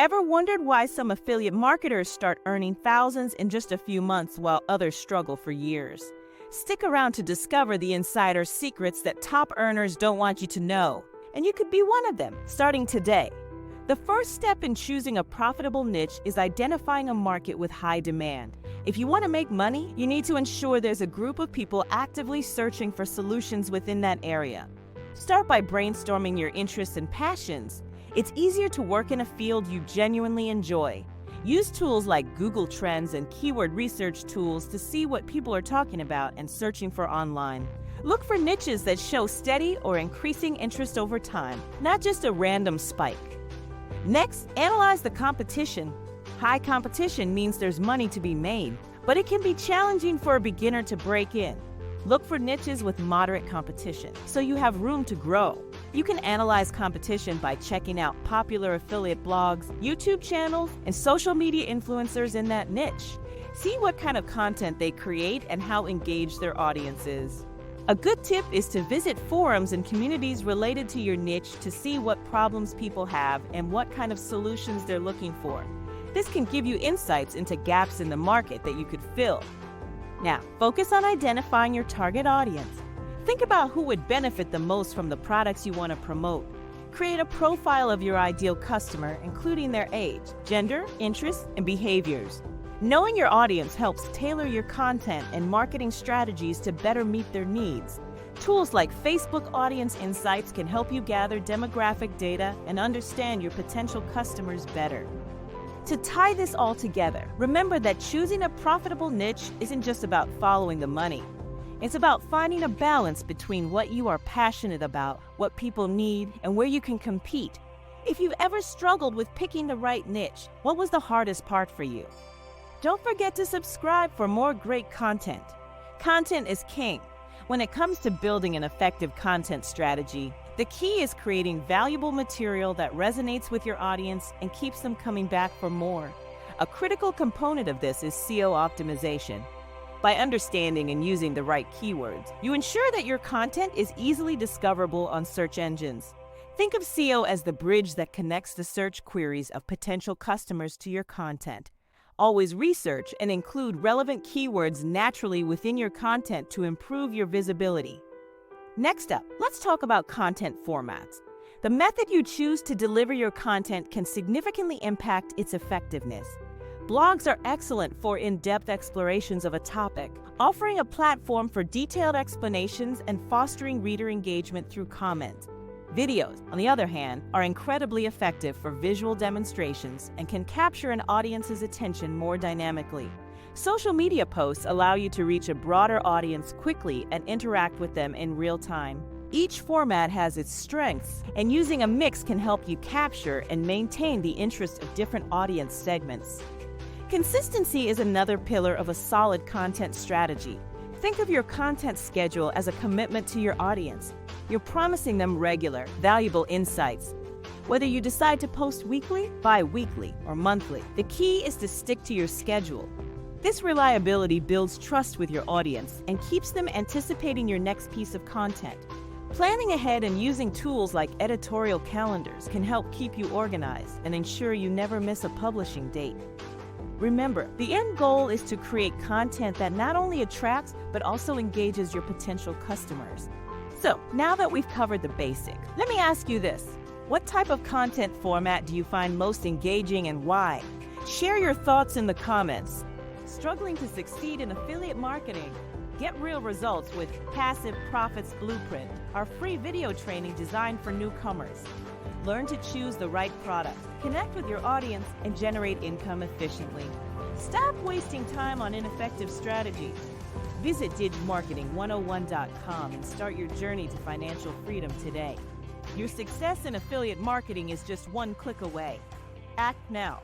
Ever wondered why some affiliate marketers start earning thousands in just a few months while others struggle for years? Stick around to discover the insider secrets that top earners don't want you to know, and you could be one of them, starting today. The first step in choosing a profitable niche is identifying a market with high demand. If you want to make money, you need to ensure there's a group of people actively searching for solutions within that area. Start by brainstorming your interests and passions. It's easier to work in a field you genuinely enjoy. Use tools like Google Trends and keyword research tools to see what people are talking about and searching for online. Look for niches that show steady or increasing interest over time, not just a random spike. Next, analyze the competition. High competition means there's money to be made, but it can be challenging for a beginner to break in. Look for niches with moderate competition, so you have room to grow. You can analyze competition by checking out popular affiliate blogs, YouTube channels, and social media influencers in that niche. See what kind of content they create and how engaged their audience is. A good tip is to visit forums and communities related to your niche to see what problems people have and what kind of solutions they're looking for. This can give you insights into gaps in the market that you could fill. Now, focus on identifying your target audience. Think about who would benefit the most from the products you want to promote. Create a profile of your ideal customer, including their age, gender, interests, and behaviors. Knowing your audience helps tailor your content and marketing strategies to better meet their needs. Tools like Facebook Audience Insights can help you gather demographic data and understand your potential customers better. To tie this all together, remember that choosing a profitable niche isn't just about following the money. It's about finding a balance between what you are passionate about, what people need, and where you can compete. If you've ever struggled with picking the right niche, what was the hardest part for you? Don't forget to subscribe for more great content. Content is king. When it comes to building an effective content strategy, the key is creating valuable material that resonates with your audience and keeps them coming back for more. A critical component of this is SEO optimization. By understanding and using the right keywords, you ensure that your content is easily discoverable on search engines. Think of SEO as the bridge that connects the search queries of potential customers to your content. Always research and include relevant keywords naturally within your content to improve your visibility. Next up, let's talk about content formats. The method you choose to deliver your content can significantly impact its effectiveness. Blogs are excellent for in-depth explorations of a topic, offering a platform for detailed explanations and fostering reader engagement through comments. Videos, on the other hand, are incredibly effective for visual demonstrations and can capture an audience's attention more dynamically. Social media posts allow you to reach a broader audience quickly and interact with them in real time. Each format has its strengths, and using a mix can help you capture and maintain the interest of different audience segments. Consistency is another pillar of a solid content strategy. Think of your content schedule as a commitment to your audience. You're promising them regular, valuable insights. Whether you decide to post weekly, bi-weekly, or monthly, the key is to stick to your schedule. This reliability builds trust with your audience and keeps them anticipating your next piece of content. Planning ahead and using tools like editorial calendars can help keep you organized and ensure you never miss a publishing date. Remember, the end goal is to create content that not only attracts but also engages your potential customers. So, now that we've covered the basics, let me ask you this. What type of content format do you find most engaging and why? Share your thoughts in the comments. Struggling to succeed in affiliate marketing? Get real results with Passive Profits Blueprint, our free video training designed for newcomers. Learn to choose the right product, connect with your audience, and generate income efficiently. Stop wasting time on ineffective strategies. Visit digmarketing101.com and start your journey to financial freedom today. Your success in affiliate marketing is just one click away. Act now.